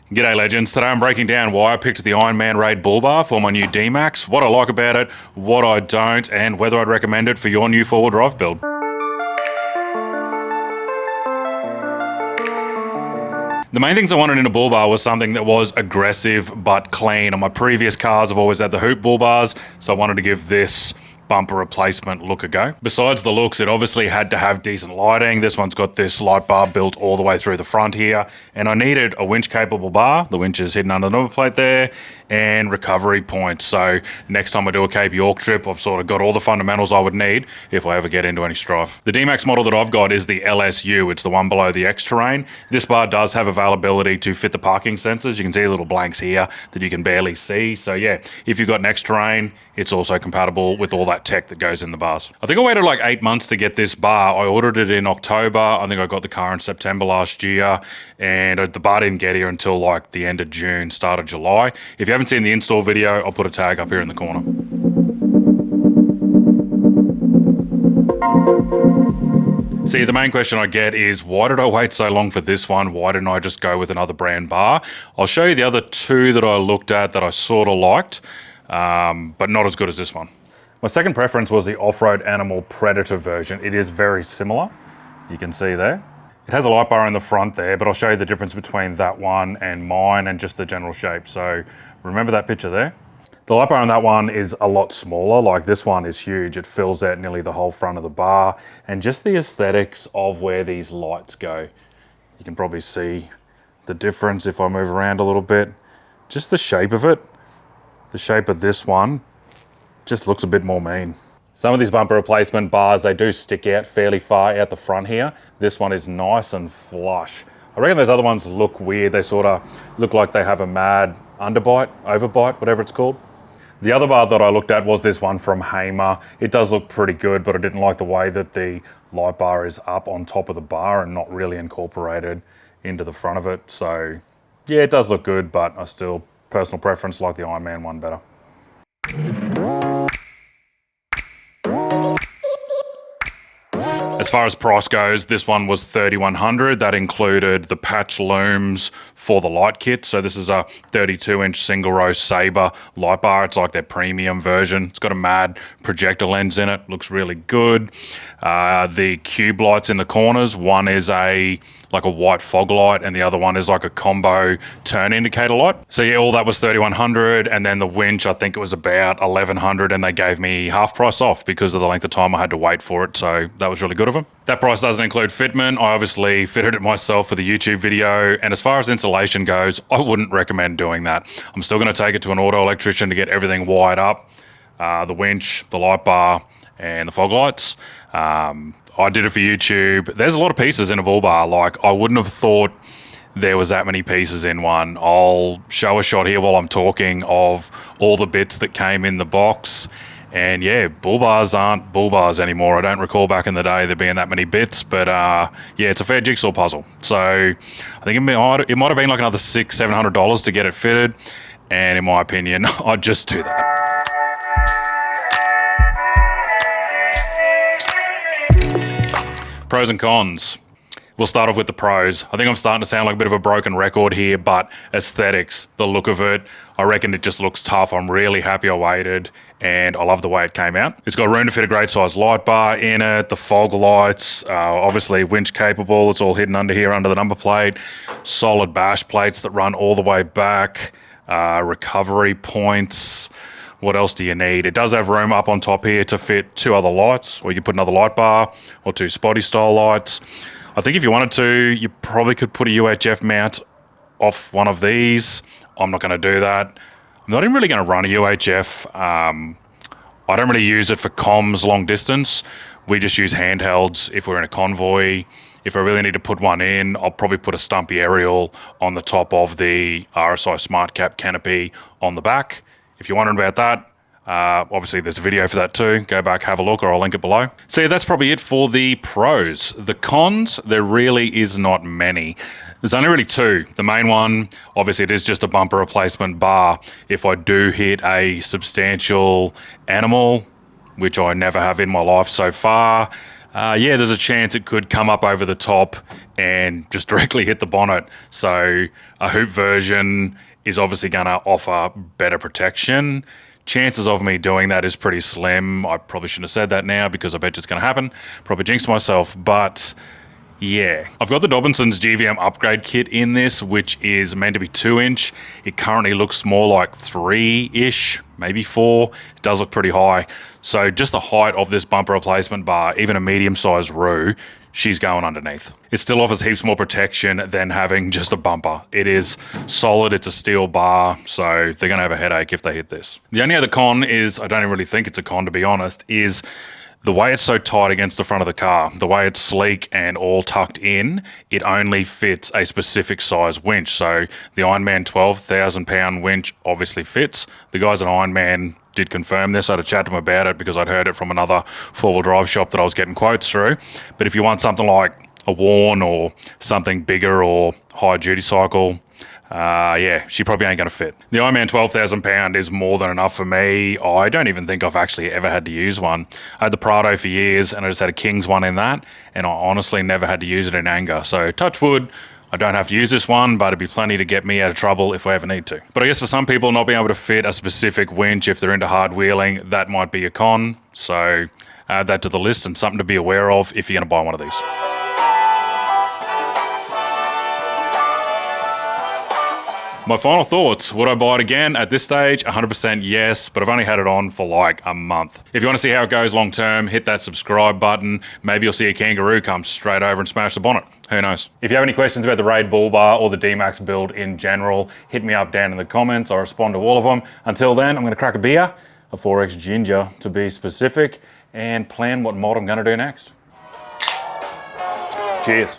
G'day legends, today I'm breaking down why I picked the Ironman Raid bull bar for my new D-Max, what I like about it, what I don't, and whether I'd recommend it for your new four-wheel drive build. The main things I wanted in a bull bar was something that was aggressive but clean. On my previous cars I've always had the hoop bull bars, so I wanted to give this bumper replacement look a go. Besides the looks, it obviously had to have decent lighting. This one's got this light bar built all the way through the front here, and I needed a winch capable bar. The winch is hidden under the number plate there, and recovery points. So next time I do a Cape York trip, I've sort of got all the fundamentals I would need if I ever get into any strife. The D-Max model that I've got is the LSU. It's the one below the X-Terrain. This bar does have availability to fit the parking sensors. You can see little blanks here that you can barely see. So yeah, if you've got an X-Terrain, it's also compatible with all that tech that goes in the bars. I think I waited like 8 months to get this bar. I ordered it in October. I think I got the car in September last year, and the bar didn't get here until like the end of June, start of July. If you haven't seen the install video, I'll put a tag up here in the corner. See, the main question I get is, why did I wait so long for this one? Why didn't I just go with another brand bar? I'll show you the other two that I looked at that I sort of liked, but not as good as this one. My second preference was the Offroad Animal Predator version. It is very similar, you can see there. It has a light bar in the front there, but I'll show you the difference between that one and mine and just the general shape. So remember that picture there? The light bar on that one is a lot smaller. Like, this one is huge. It fills out nearly the whole front of the bar, and just the aesthetics of where these lights go. You can probably see the difference if I move around a little bit. Just the shape of it, the shape of this one, just looks a bit more mean. Some of these bumper replacement bars, they do stick out fairly far out the front here. This one is nice and flush. I reckon those other ones look weird. They sort of look like they have a mad underbite, overbite, whatever it's called. The other bar that I looked at was this one from Hamer. It does look pretty good, but I didn't like the way that the light bar is up on top of the bar and not really incorporated into the front of it. So yeah, it does look good, but I still, personal preference, like the Ironman one better. As far as price goes, this one was $3,100. That included the patch looms for the light kit. So this is a 32-inch single row Sabre light bar. It's like their premium version. It's got a mad projector lens in it. Looks really good. The cube lights in the corners, one is like a white fog light, and the other one is like a combo turn indicator light. So yeah, all that was $3,100, and then the winch, I think it was about $1,100, and they gave me half price off because of the length of time I had to wait for it. So that was really good of them. That price doesn't include fitment. I obviously fitted it myself for the YouTube video, and as far as installation goes, I wouldn't recommend doing that. I'm still going to take it to an auto electrician to get everything wired up, the winch, the light bar, and the fog lights. I did it for YouTube. There's a lot of pieces in a bull bar. Like, I wouldn't have thought there was that many pieces in one. I'll show a shot here while I'm talking of all the bits that came in the box. And yeah, bull bars aren't bull bars anymore. I don't recall back in the day there being that many bits, but yeah, it's a fair jigsaw puzzle. So I think it might have been like another $600-700 to get it fitted. And in my opinion, I'd just do that. Pros and cons. We'll start off with the pros. I think I'm starting to sound like a bit of a broken record here, but aesthetics, the look of it, I reckon it just looks tough. I'm really happy I waited, and I love the way it came out. It's got room to fit a great size light bar in it, the fog lights, obviously winch capable. It's all hidden under here under the number plate. Solid bash plates that run all the way back, recovery points. What else do you need? It does have room up on top here to fit 2 other lights, or you could put another light bar or 2 spotty style lights. I think if you wanted to, you probably could put a UHF mount off one of these. I'm not going to do that. I'm not even really going to run a UHF. I don't really use it for comms long distance. We just use handhelds if we're in a convoy. If I really need to put one in, I'll probably put a stumpy aerial on the top of the RSI Smartcap Canopy on the back. If you're wondering about that, obviously there's a video for that too. Go back, have a look, or I'll link it below. So yeah, that's probably it for the pros. The cons, there really is not many. There's only really 2. The main one, obviously it is just a bumper replacement bar. If I do hit a substantial animal, which I never have in my life so far, Yeah, there's a chance it could come up over the top and just directly hit the bonnet. So a hoop version is obviously going to offer better protection. Chances of me doing that is pretty slim. I probably shouldn't have said that now because I bet it's going to happen. Probably jinxed myself, but yeah. I've got the Dobinson's GVM upgrade kit in this, which is meant to be 2-inch. It currently looks more like 3-ish, maybe 4. It does look pretty high. So just the height of this bumper replacement bar, even a medium-sized Roo, she's going underneath. It still offers heaps more protection than having just a bumper. It is solid, it's a steel bar, so they're gonna have a headache if they hit this. The only other con is, I don't even really think it's a con to be honest, is the way it's so tight against the front of the car, the way it's sleek and all tucked in, it only fits a specific size winch. So the Ironman 12,000 pound winch obviously fits. The guys at Ironman did confirm this. I had a chat to them about it because I'd heard it from another four-wheel drive shop that I was getting quotes through. But if you want something like a Warn or something bigger or high duty cycle, yeah, she probably ain't going to fit. The Ironman 12,000 pound is more than enough for me. I don't even think I've actually ever had to use one. I had the Prado for years and I just had a King's one in that, and I honestly never had to use it in anger. So touch wood, I don't have to use this one, but it'd be plenty to get me out of trouble if I ever need to. But I guess for some people, not being able to fit a specific winch if they're into hard wheeling, that might be a con. So add that to the list and something to be aware of if you're going to buy one of these. My final thoughts, would I buy it again? At this stage, 100% yes, but I've only had it on for like a month. If you want to see how it goes long term, hit that subscribe button. Maybe you'll see a kangaroo come straight over and smash the bonnet. Who knows? If you have any questions about the Raid bull bar or the D-Max build in general, hit me up down in the comments. I'll respond to all of them. Until then, I'm going to crack a beer, a 4X ginger to be specific, and plan what mod I'm going to do next. Cheers.